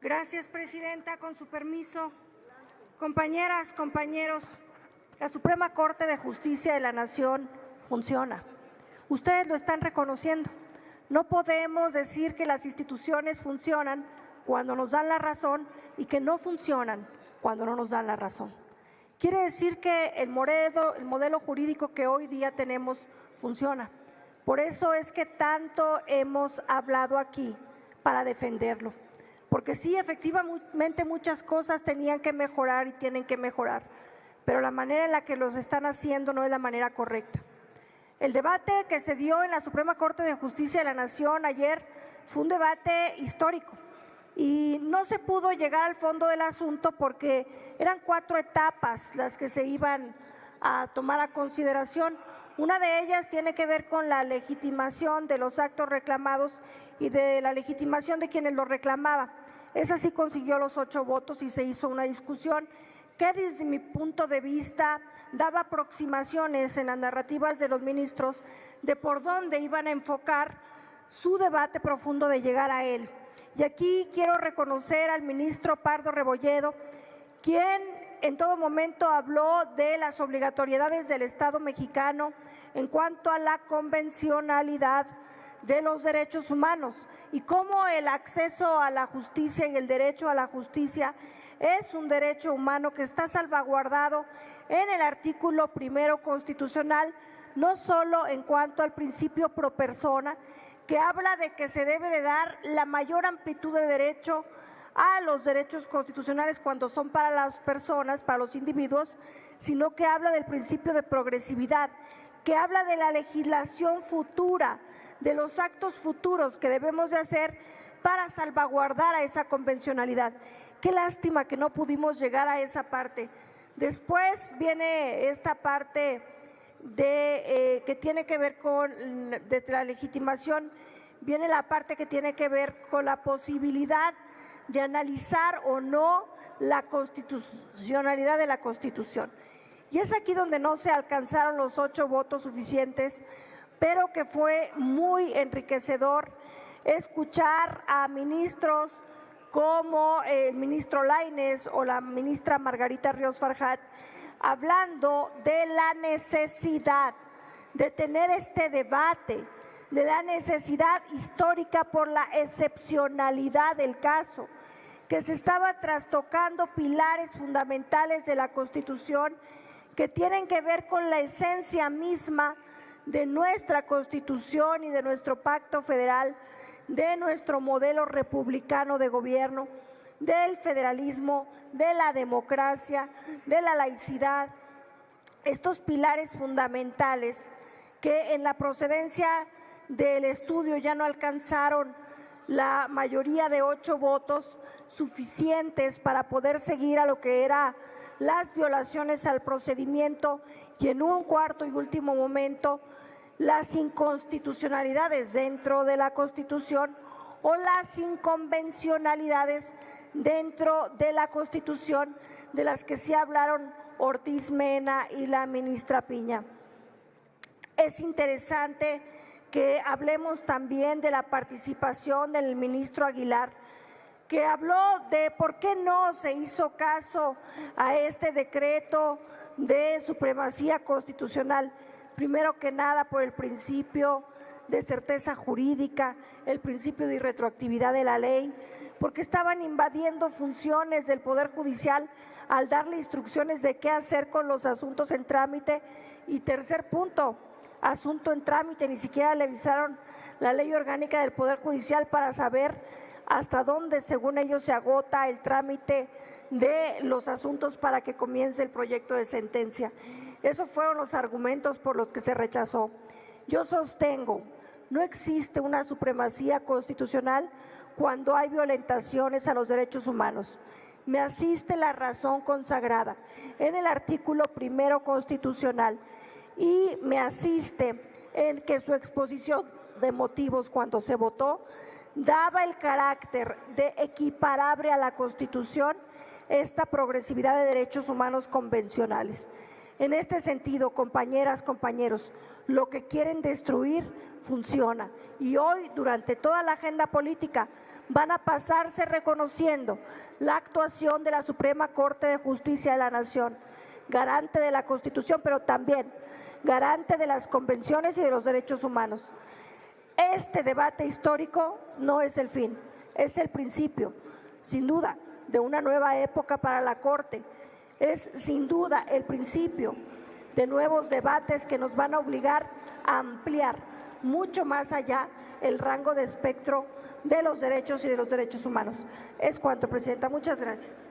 Gracias, Presidenta. Con su permiso, compañeras, compañeros, la Suprema Corte de Justicia de la Nación funciona. Ustedes lo están reconociendo. No podemos decir que las instituciones funcionan cuando nos dan la razón y que no funcionan cuando no nos dan la razón. Quiere decir que el modelo jurídico que hoy día tenemos funciona. Por eso es que tanto hemos hablado aquí para defenderlo. Porque sí, efectivamente muchas cosas tenían que mejorar y tienen que mejorar, pero la manera en la que los están haciendo no es la manera correcta. El debate que se dio en la Suprema Corte de Justicia de la Nación ayer fue un debate histórico y no se pudo llegar al fondo del asunto porque eran 4 etapas las que se iban a tomar a consideración. Una de ellas tiene que ver con la legitimación de los actos reclamados y de la legitimación de quienes lo reclamaban. Esa sí consiguió los 8 votos y se hizo una discusión que desde mi punto de vista daba aproximaciones en las narrativas de los ministros de por dónde iban a enfocar su debate profundo de llegar a él. Y aquí quiero reconocer al ministro Pardo Rebolledo, quien en todo momento habló de las obligatoriedades del Estado mexicano en cuanto a la convencionalidad de los derechos humanos y cómo el acceso a la justicia y el derecho a la justicia es un derecho humano que está salvaguardado en el artículo 1 constitucional, no solo en cuanto al principio pro persona, que habla de que se debe de dar la mayor amplitud de derecho a los derechos constitucionales cuando son para las personas, para los individuos, sino que habla del principio de progresividad, que habla de la legislación futura, de los actos futuros que debemos de hacer para salvaguardar a esa convencionalidad. Qué lástima que no pudimos llegar a esa parte. Después viene esta parte que tiene que ver con la legitimación, viene la parte que tiene que ver con la posibilidad de analizar o no la constitucionalidad de la Constitución. Y es aquí donde no se alcanzaron los 8 votos suficientes, pero que fue muy enriquecedor escuchar a ministros como el ministro Lainez o la ministra Margarita Ríos Farjat hablando de la necesidad de tener este debate, de la necesidad histórica por la excepcionalidad del caso, que se estaba trastocando pilares fundamentales de la Constitución que tienen que ver con la esencia misma de nuestra Constitución y de nuestro pacto federal, de nuestro modelo republicano de gobierno, del federalismo, de la democracia, de la laicidad, estos pilares fundamentales que en la procedencia del estudio ya no alcanzaron la mayoría de 8 votos suficientes para poder seguir a lo que eran las violaciones al procedimiento y en un cuarto y último momento las inconstitucionalidades dentro de la Constitución o las inconvencionalidades dentro de la Constitución de las que sí hablaron Ortiz Mena y la ministra Piña. Es interesante que hablemos también de la participación del ministro Aguilar, que habló de por qué no se hizo caso a este decreto de supremacía constitucional. Primero que nada por el principio de certeza jurídica, el principio de irretroactividad de la ley, porque estaban invadiendo funciones del Poder Judicial al darle instrucciones de qué hacer con los asuntos en trámite. Y tercer punto, asunto en trámite, ni siquiera le avisaron la ley orgánica del Poder Judicial para saber hasta dónde, según ellos, se agota el trámite de los asuntos para que comience el proyecto de sentencia. Esos fueron los argumentos por los que se rechazó. Yo sostengo, no existe una supremacía constitucional cuando hay violentaciones a los derechos humanos. Me asiste la razón consagrada en el artículo 1 constitucional y me asiste en que su exposición de motivos cuando se votó daba el carácter de equiparable a la Constitución esta progresividad de derechos humanos convencionales. En este sentido, compañeras, compañeros, lo que quieren destruir funciona. Y hoy, durante toda la agenda política, van a pasarse reconociendo la actuación de la Suprema Corte de Justicia de la Nación, garante de la Constitución, pero también garante de las convenciones y de los derechos humanos. Este debate histórico no es el fin, es el principio, sin duda, de una nueva época para la Corte. Es sin duda el principio de nuevos debates que nos van a obligar a ampliar mucho más allá el rango de espectro de los derechos y de los derechos humanos. Es cuanto, Presidenta. Muchas gracias.